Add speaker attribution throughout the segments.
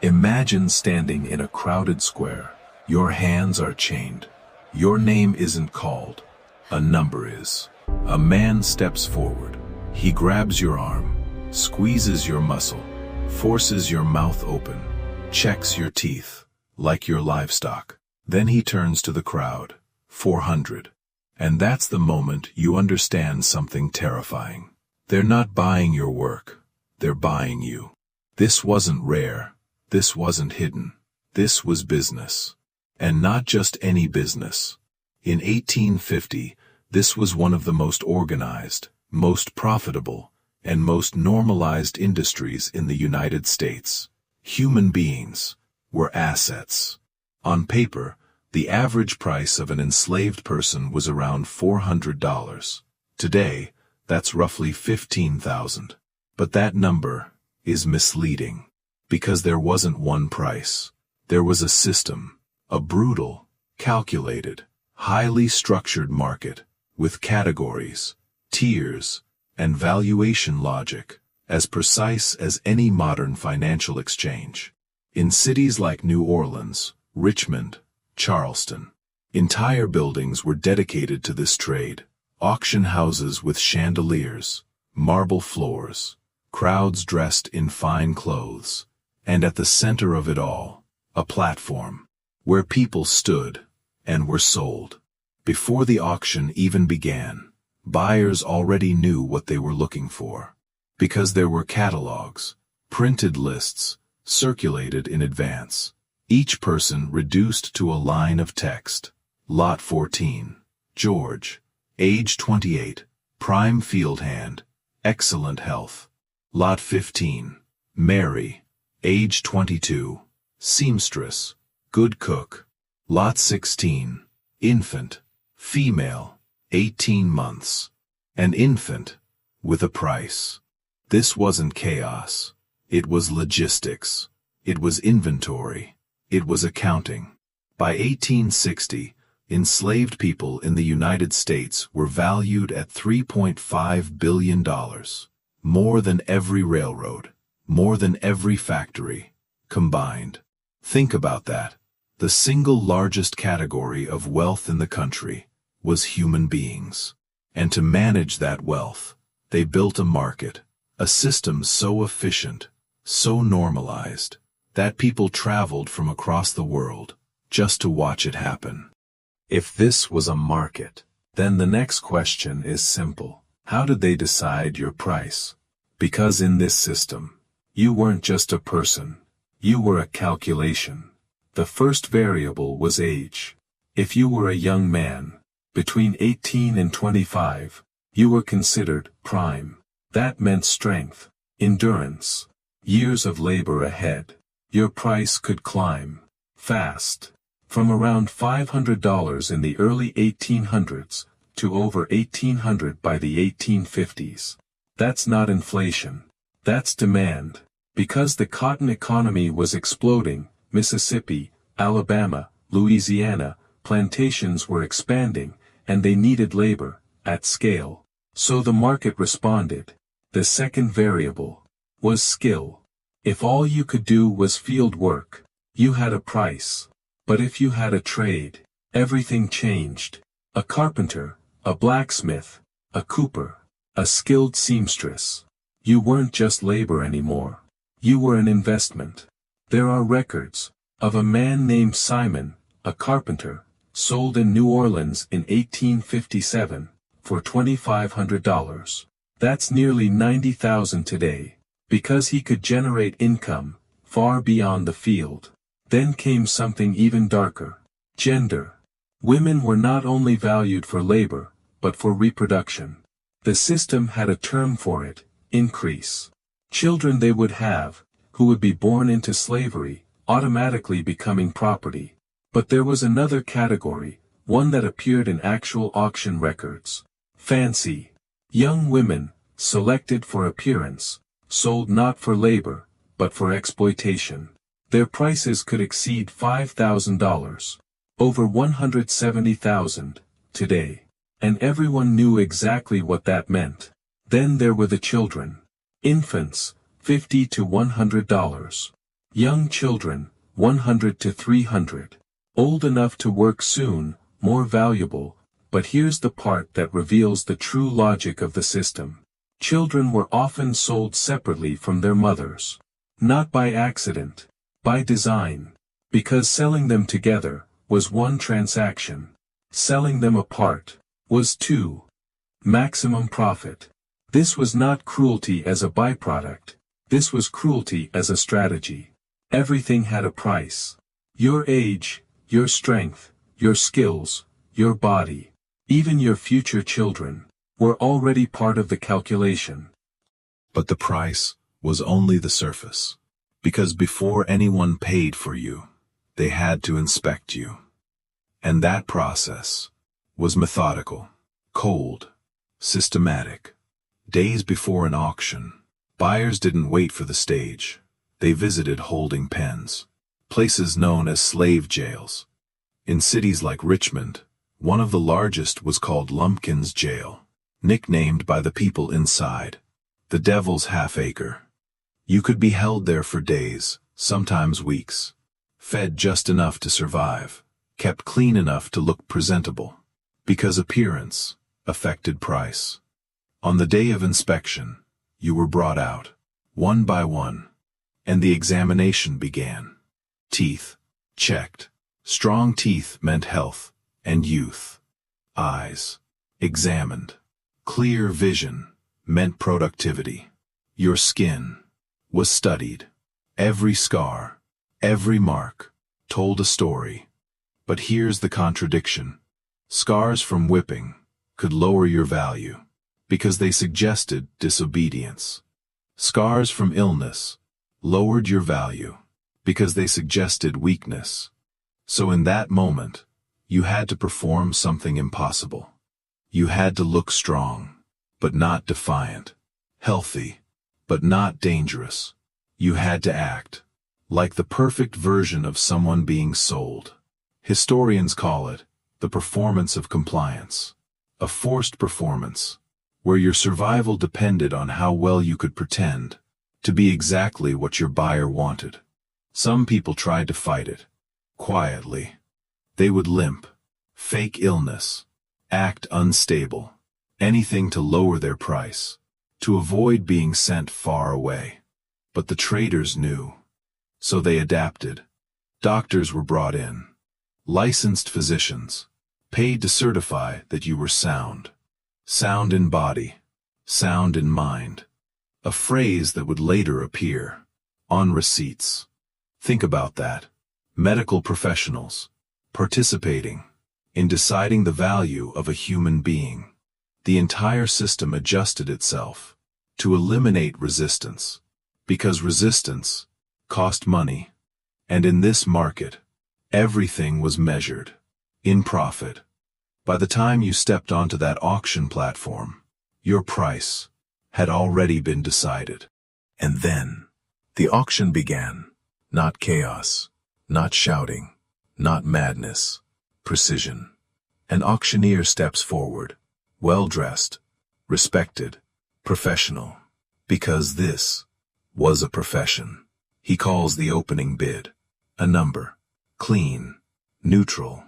Speaker 1: Imagine standing in a crowded square. Your hands are chained. Your name isn't called. A number is. A man steps forward. He grabs your arm, squeezes your muscle, forces your mouth open, checks your teeth, like your livestock. Then he turns to the crowd. 400. And that's the moment you understand something terrifying. They're not buying your work. They're buying you. This wasn't rare. This wasn't hidden. This was business. And not just any business. In 1850, this was one of the most organized, most profitable, and most normalized industries in the United States. Human beings were assets. On paper, the average price of an enslaved person was around $400. Today, that's roughly $15,000. But that number is misleading. Because there wasn't one price. There was a system, a brutal, calculated, highly structured market, with categories, tiers, and valuation logic, as precise as any modern financial exchange. In cities like New Orleans, Richmond, Charleston, entire buildings were dedicated to this trade. Auction houses with chandeliers, marble floors, crowds dressed in fine clothes, and at the center of it all, a platform, where people stood and were sold. Before the auction even began, buyers already knew what they were looking for, because there were catalogs, printed lists, circulated in advance. Each person reduced to a line of text. Lot 14, George, age 28, prime field hand, excellent health. Lot 15, Mary, age 22, seamstress, good cook. Lot 16, infant, female, 18 months. An infant, with a price. This wasn't chaos. It was logistics. It was inventory. It was accounting. By 1860, enslaved people in the United States were valued at $3.5 billion. More than every railroad, more than every factory, combined. Think about that. The single largest category of wealth in the country was human beings. And to manage that wealth, they built a market, a system so efficient, so normalized, that people traveled from across the world just to watch it happen. If this was a market, then the next question is simple. How did they decide your price? Because in this system, you weren't just a person, you were a calculation. The first variable was age. If you were a young man, between 18 and 25, you were considered prime. That meant strength, endurance, years of labor ahead. Your price could climb fast, from around $500 in the early 1800s to over $1,800 by the 1850s. That's not inflation. That's demand. Because the cotton economy was exploding, Mississippi, Alabama, Louisiana, plantations were expanding, and they needed labor, at scale. So the market responded. The second variable was skill. If all you could do was field work, you had a price. But if you had a trade, everything changed. A carpenter, a blacksmith, a cooper, a skilled seamstress. You weren't just labor anymore. You were an investment. There are records of a man named Simon, a carpenter, sold in New Orleans in 1857 for $2,500. That's nearly $90,000 today, because he could generate income far beyond the field. Then came something even darker: gender. Women were not only valued for labor, but for reproduction. The system had a term for it: increase. Children they would have, who would be born into slavery, automatically becoming property. But there was another category, one that appeared in actual auction records. Fancy. Young women, selected for appearance, sold not for labor, but for exploitation. Their prices could exceed $5,000, over $170,000, today. And everyone knew exactly what that meant. Then there were the children. Infants, $50 to $100.
Speaker 2: Young children, 100 to 300. Old enough to work soon, more valuable, but here's the part that reveals the true logic of the system. Children were often sold separately from their mothers. Not by accident, by design. Because selling them together was one transaction. Selling them apart was two. Maximum profit. This was not cruelty as a byproduct. This was cruelty as a strategy. Everything had a price. Your age, your strength, your skills, your body, even your future children, were already part of the calculation.
Speaker 1: But the price was only the surface. Because before anyone paid for you, they had to inspect you. And that process was methodical, cold, systematic. Days before an auction, buyers didn't wait for the stage. They visited holding pens, places known as slave jails. In cities like Richmond, one of the largest was called Lumpkin's Jail, nicknamed by the people inside, the Devil's Half-Acre. You could be held there for days, sometimes weeks, fed just enough to survive, kept clean enough to look presentable, because appearance affected price. On the day of inspection, you were brought out, one by one, and the examination began. Teeth, checked. Strong teeth meant health and youth. Eyes, examined. Clear vision meant productivity. Your skin was studied. Every scar, every mark, told a story. But here's the contradiction. Scars from whipping could lower your value, because they suggested disobedience. Scars from illness lowered your value, because they suggested weakness. So in that moment, you had to perform something impossible. You had to look strong, but not defiant. Healthy, but not dangerous. You had to act like the perfect version of someone being sold. Historians call it the performance of compliance. A forced performance, where your survival depended on how well you could pretend to be exactly what your buyer wanted. Some people tried to fight it. Quietly. They would limp, fake illness, act unstable, anything to lower their price, to avoid being sent far away. But the traders knew. So they adapted. Doctors were brought in. Licensed physicians, paid to certify that you were sound. Sound in body, sound in mind. A phrase that would later appear on receipts. Think about that. Medical professionals, participating in deciding the value of a human being. The entire system adjusted itself to eliminate resistance, because resistance cost money. And in this market, everything was measured in profit. By the time you stepped onto that auction platform, your price had already been decided. And then, the auction began. Not chaos, not shouting, not madness, precision. An auctioneer steps forward, well-dressed, respected, professional. Because this was a profession. He calls the opening bid a number, clean, neutral,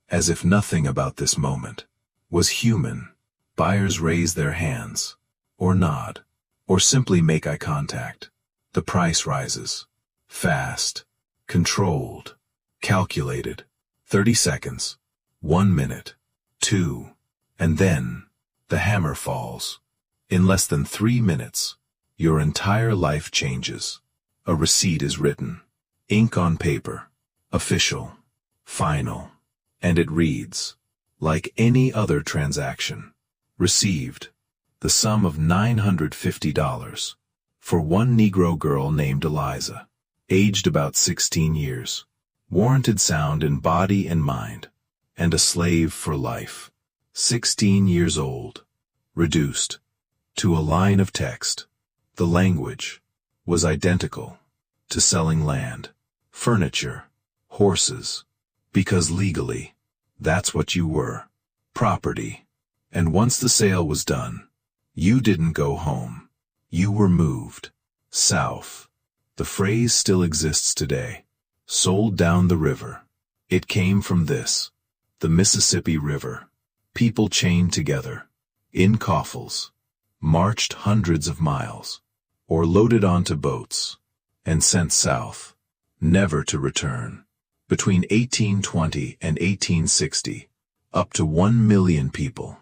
Speaker 1: as if nothing about this moment was human. Buyers raise their hands, or nod, or simply make eye contact. The price rises. Fast, controlled, calculated. 30 seconds, 1 minute, 2, and then the hammer falls. In less than 3 minutes, your entire life changes. A receipt is written, ink on paper, official, final, and it reads, like any other transaction, received, the sum of $950 for one Negro girl named Eliza, aged about 16 years, warranted sound in body and mind, and a slave for life, 16 years old, reduced to a line of text. The language was identical to selling land, furniture, horses, because legally, that's what you were, property. And once the sale was done, you didn't go home. You were moved south. The phrase still exists today. Sold down the river. It came from this. The Mississippi River. People chained together. In coffles. Marched hundreds of miles. Or loaded onto boats. And sent south. Never to return. Between 1820 and 1860, up to 1 million people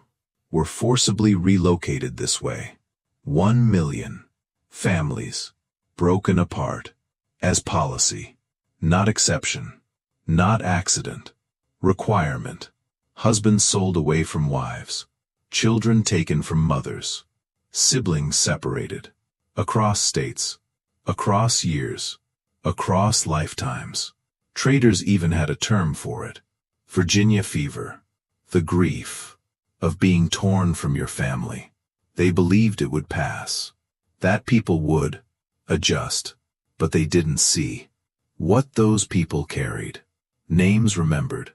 Speaker 1: were forcibly relocated this way. 1 million families broken apart as policy, not exception, not accident, requirement. Husbands sold away from wives, children taken from mothers, siblings separated, across states, across years, across lifetimes. Traders even had a term for it. Virginia fever. The grief of being torn from your family. They believed it would pass. That people would adjust, but they didn't see what those people carried. Names remembered.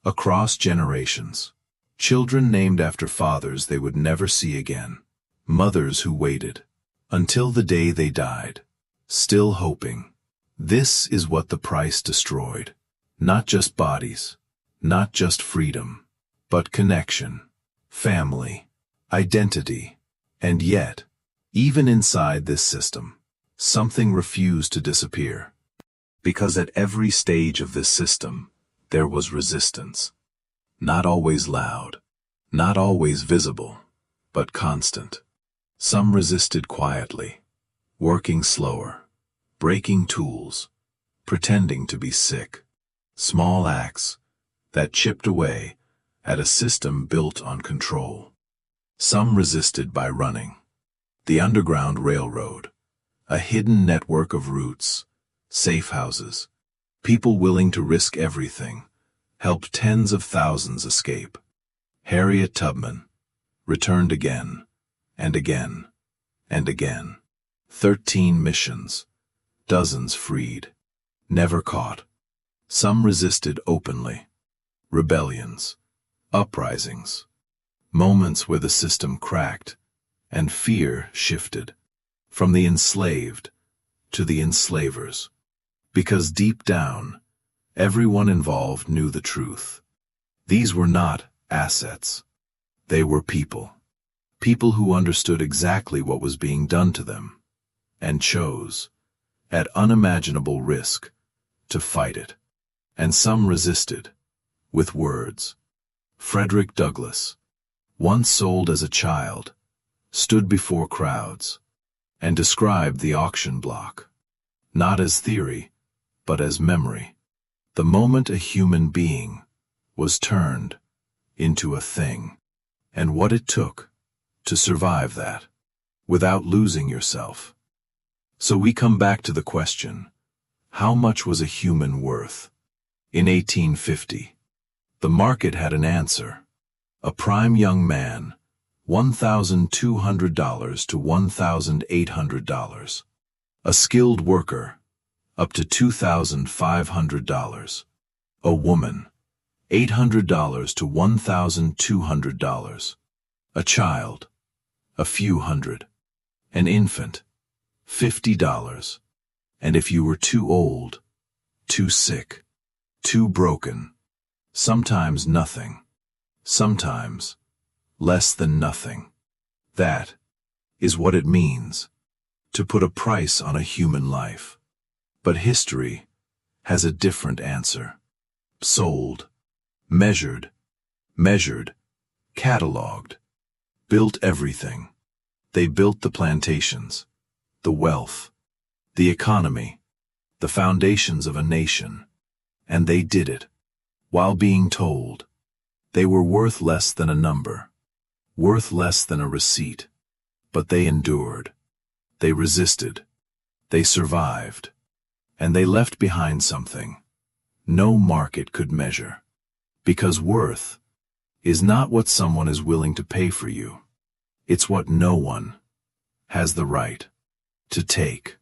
Speaker 1: Across generations. Children named after fathers they would never see again. Mothers who waited until the day they died, still hoping. This is what the price destroyed. Not just bodies, not just freedom, but connection, family, identity. And yet, even inside this system, something refused to disappear. Because at every stage of this system, there was resistance. Not always loud, not always visible, but constant. Some resisted quietly, working slower. Breaking tools, pretending to be sick. Small acts that chipped away at a system built on control. Some resisted by running. The Underground Railroad, a hidden network of routes, safe houses, people willing to risk everything, helped tens of thousands escape. Harriet Tubman returned again, and again, and again. 13 missions. Dozens freed, never caught. Some resisted openly. Rebellions, uprisings, moments where the system cracked and fear shifted from the enslaved to the enslavers. Because deep down, everyone involved knew the truth. These were not assets. They were people. People who understood exactly what was being done to them and chose, at unimaginable risk, to fight it. And some resisted, with words. Frederick Douglass, once sold as a child, stood before crowds, and described the auction block, not as theory, but as memory. The moment a human being was turned into a thing, and what it took to survive that, without losing yourself. So we come back to the question, how much was a human worth? In 1850, the market had an answer. A prime young man, $1,200 to $1,800. A skilled worker, up to $2,500. A woman, $800 to $1,200. A child, a few hundred. An infant, $50. And if you were too old, too sick, too broken, sometimes nothing, sometimes less than nothing. That is what it means to put a price on a human life. But history has a different answer. Sold, measured, cataloged, built everything. They built the plantations, the wealth, the economy, the foundations of a nation, and they did it while being told they were worth less than a number, worth less than a receipt. But they endured, they resisted, they survived, and they left behind something no market could measure. Because worth is not what someone is willing to pay for you. It's what no one has the right to take.